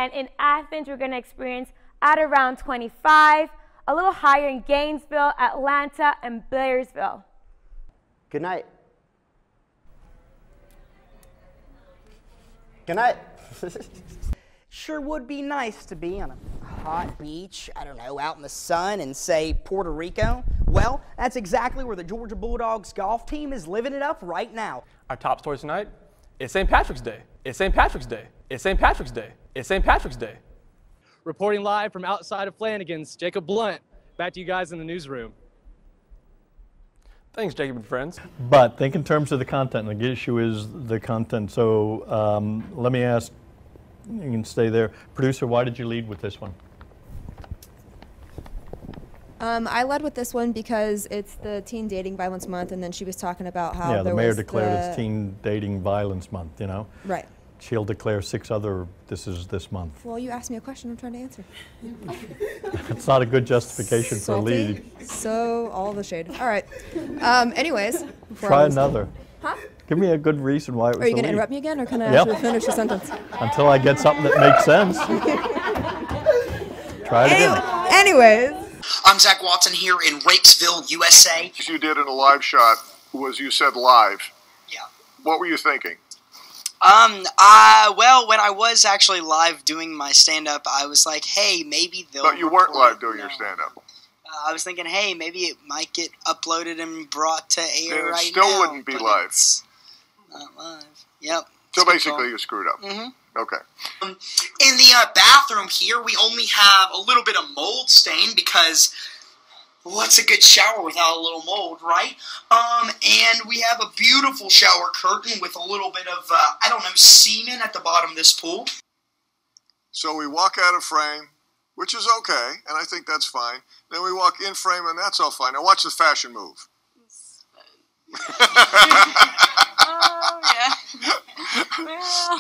And in Athens, we're going to experience at around 25, a little higher in Gainesville, Atlanta, and Blairsville. Good night. Good night. Sure would be nice to be on a hot beach, I don't know, out in the sun in, say, Puerto Rico. Well, that's exactly where the Georgia Bulldogs golf team is living it up right now. Our top story tonight, it's St. Patrick's Day. It's St. Patrick's Day. It's St. Patrick's Day. It's St. Patrick's Day. Reporting live from outside of Flanagan's, Jacob Blunt. Back to you guys in the newsroom. Thanks, Jacob and friends. But think in terms of the content. The issue is the content. So let me ask, you can stay there. Producer, why did you lead with this one? I led with this one because it's the Teen Dating Violence Month, and then she was talking about how yeah, the mayor declared it's Teen Dating Violence Month, you know? Right. She'll declare 6 other this month. Well, you asked me a question, I'm trying to answer. It's not a good justification for a lead. So, all the shade. All right. Anyways. Try another. Huh? Give me a good reason why it was Are you going to interrupt me again, or can I Yep. actually finish the sentence? Until I get something that makes sense. Try it again. Anyways. I'm Zach Watson here in Rapesville, USA. You did in a live shot was you said live. Yeah. What were you thinking? Well, when I was actually live doing my stand-up, I was like, hey, maybe they'll... But you weren't live doing your stand-up. I was thinking, hey, maybe it might get uploaded and brought to air right now. It still wouldn't be live. It's not live. Yep. So basically you screwed up. Mm-hmm. Okay. In the bathroom here, we only have a little bit of mold stain because what's a good shower without a little mold, right? And we have a beautiful shower curtain with a little bit of, I don't know, semen at the bottom of this pool. So we walk out of frame, which is okay, and I think that's fine. Then we walk in frame, and that's all fine. Now watch the fashion move. Oh, yeah.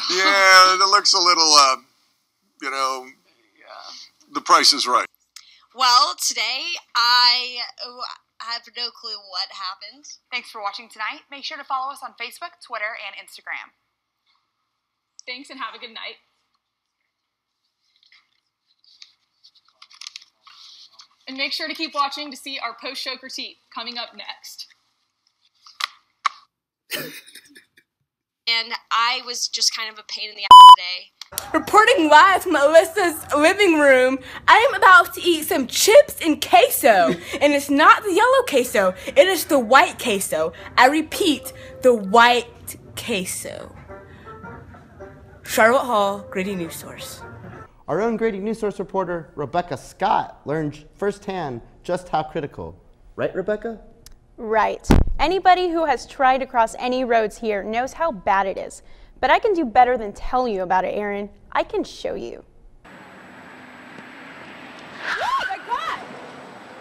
Yeah, it looks a little, you know, The Price is Right. Well, today I have no clue what happened. Thanks for watching tonight. Make sure to follow us on Facebook, Twitter, and Instagram. Thanks, and have a good night. And make sure to keep watching to see our post-show critique coming up next. And I was just kind of a pain in the ass today. Reporting live from Alyssa's living room, I am about to eat some chips and queso. And it's not the yellow queso, it is the white queso. I repeat, the white queso. Charlotte Hall, Grady NewSource. Our own Grady NewSource reporter, Rebecca Scott, learned firsthand just how critical. Right, Rebecca? Right. Anybody who has tried to cross any roads here knows how bad it is. But I can do better than tell you about it, Aaron. I can show you. Oh my God!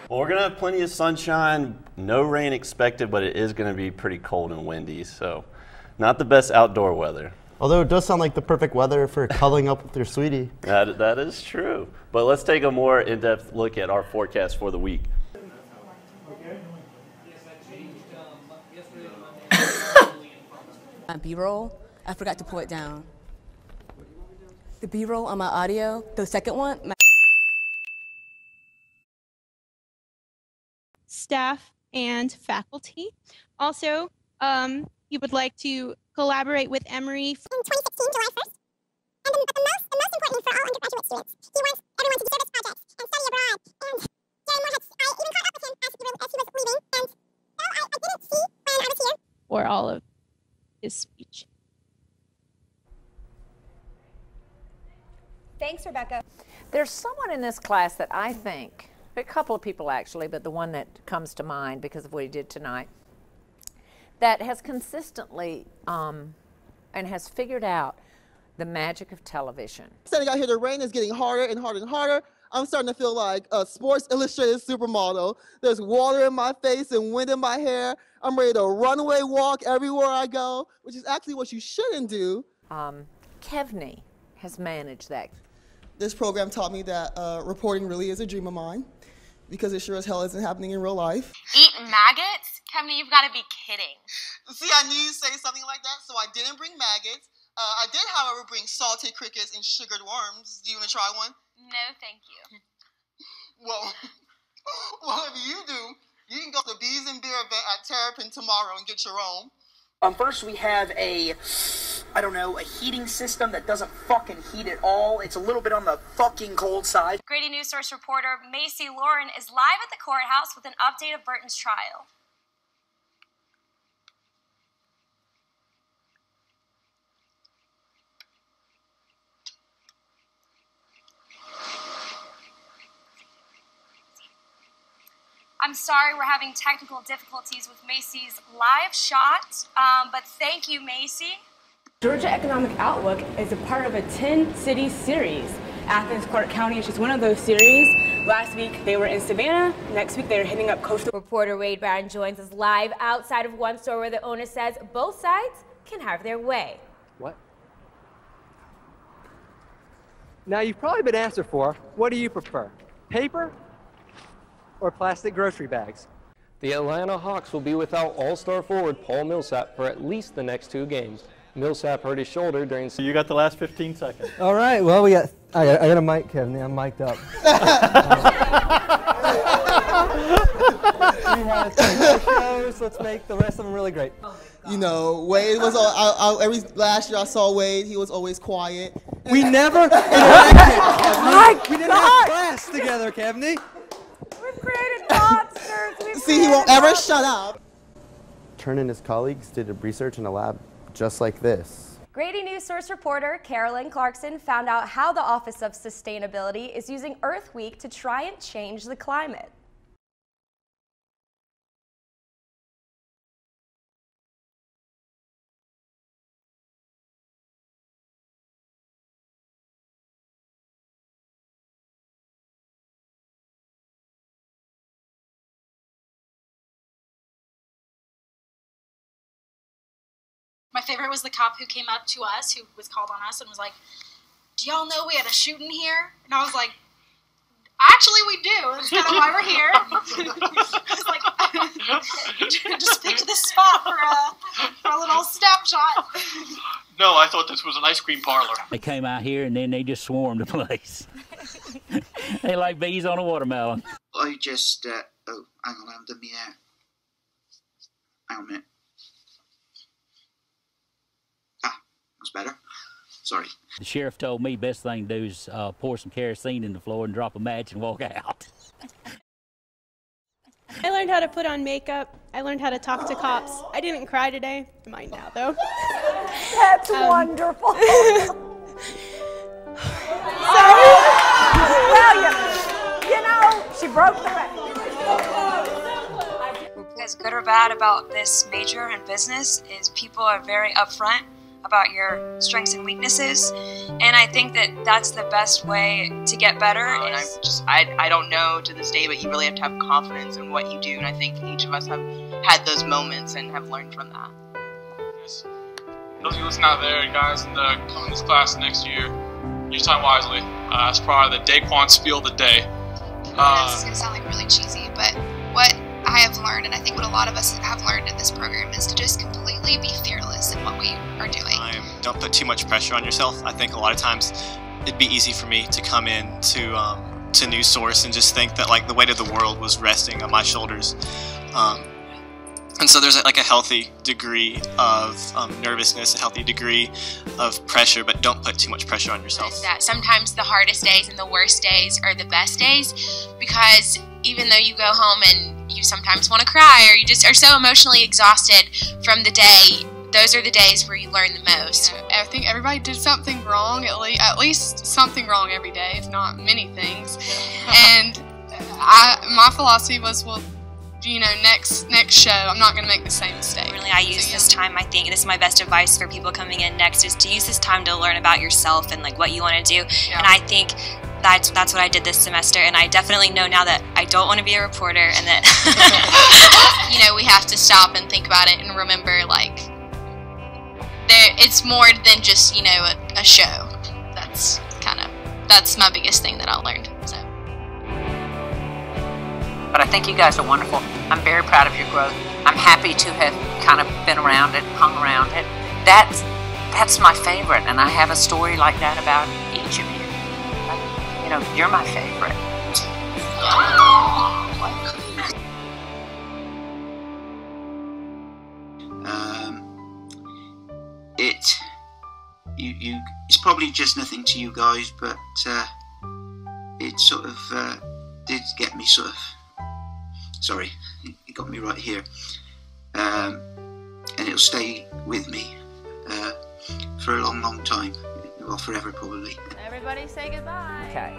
Well, we're going to have plenty of sunshine, no rain expected, but it is going to be pretty cold and windy, so not the best outdoor weather. Although it does sound like the perfect weather for cuddling up with your sweetie. That is true. But let's take a more in-depth look at our forecast for the week. B-roll, I forgot to pull it down. The B-roll on my audio, the second one. Staff and faculty. Also, you would like to collaborate with Emory. In 2016, July 1st. And the most important for all undergraduate students. He wants everyone to do service projects and study abroad. And Jerry Moore I even caught up with him as he was leaving. And so I didn't see when I was here. For all of his speech. Thanks, Rebecca. There's someone in this class that I think, a couple of people actually, but the one that comes to mind because of what he did tonight, that has consistently and has figured out the magic of television. Standing out here, the rain is getting harder and harder and harder. I'm starting to feel like a Sports Illustrated supermodel. There's water in my face and wind in my hair. I'm ready to runway walk everywhere I go, which is actually what you shouldn't do. Kevney has managed that. This program taught me that reporting really is a dream of mine, because it sure as hell isn't happening in real life. Eat maggots? Kevin, you've got to be kidding. See, I knew you'd say something like that, so I didn't bring maggots. I did, however, bring salted crickets and sugared worms. Do you want to try one? No, thank you. Well, if you do, you can go to the Bees and Beer event at Terrapin tomorrow and get your own. First we have a heating system that doesn't fucking heat at all. It's a little bit on the fucking cold side. Grady NewSource reporter Macy Lauren is live at the courthouse with an update of Burton's trial. I'm sorry we're having technical difficulties with Macy's live shot, but thank you, Macy. Georgia Economic Outlook is a part of a 10-city series. Athens, Clark County is just one of those series. Last week they were in Savannah. Next week they're hitting up coastal. Reporter Wade Barron joins us live outside of one store where the owner says both sides can have their way. What? Now you've probably been asked before, what do you prefer? Paper or plastic grocery bags? The Atlanta Hawks will be without all-star forward Paul Millsap for at least the next 2 games. Millsap hurt his shoulder during... So you got the last 15 seconds. All right, well, I got a mic, Kevin. I'm mic'd up. We have 2 shows. Let's make the rest of them really great. You know, Wade was all, last year I saw Wade, he was always quiet. We never interacted. We didn't have class together, Kevin. We've created monsters. See, he won't ever shut up. Turn and his colleagues did research in a lab just like this. Grady NewSource reporter Carolyn Clarkson found out how the Office of Sustainability is using Earth Week to try and change the climate. My favorite was the cop who came up to us, who was called on us, and was like, "Do y'all know we had a shooting here?" And I was like, "Actually, we do. That's kind of why we're here." I was like, "Just picked this spot for a little snapshot." No, I thought this was an ice cream parlor. They came out here and then they just swarmed the place. They like bees on a watermelon. I just, oh, hang on, I haven't done me out. Hang on a minute. That's better. Sorry. The sheriff told me best thing to do is pour some kerosene in the floor and drop a match and walk out. I learned how to put on makeup. I learned how to talk to cops. I didn't cry today. I might now, though. That's wonderful. Well, you know, she broke the record. What's good or bad about this major in business is people are very upfront about your strengths and weaknesses, and I think that that's the best way to get better. And I don't know to this day, but you really have to have confidence in what you do, and I think each of us have had those moments and have learned from that. Those of you listening out there, guys, in the coming this class next year, use time wisely. That's probably the Daquan spiel of the day. This is going to sound like really cheesy, but what I have learned, and I think what a lot of us have learned in this program, is to just completely be fearless in what we are doing. Don't put too much pressure on yourself. I think a lot of times it'd be easy for me to come in to NewSource and just think that like the weight of the world was resting on my shoulders. And so there's like a healthy degree of nervousness, a healthy degree of pressure, but don't put too much pressure on yourself. That sometimes the hardest days and the worst days are the best days, because even though you go home and you sometimes want to cry or you just are so emotionally exhausted from the day, those are the days where you learn the most. I think everybody did something wrong, at least something wrong every day, if not many things. And my philosophy was, well, you know, next show, I'm not going to make the same mistake. Really, I use this time, I think this is my best advice for people coming in next, is to use this time to learn about yourself and like what you want to do. And I think that's what I did this semester, and I definitely know now that I don't want to be a reporter, and that you know, we have to stop and think about it and remember, like, it's more than just, you know, a show. That's my biggest thing that I learned. So. But I think you guys are wonderful. I'm very proud of your growth. I'm happy to have kind of been around it, hung around it. That That's my favorite, and I have a story like that about each of you. You know, you're my favorite. It's probably just nothing to you guys, but it sort of did get me sort of. Sorry, it got me right here, and it'll stay with me for a long, long time. Well, forever probably. Everybody say goodbye. Okay.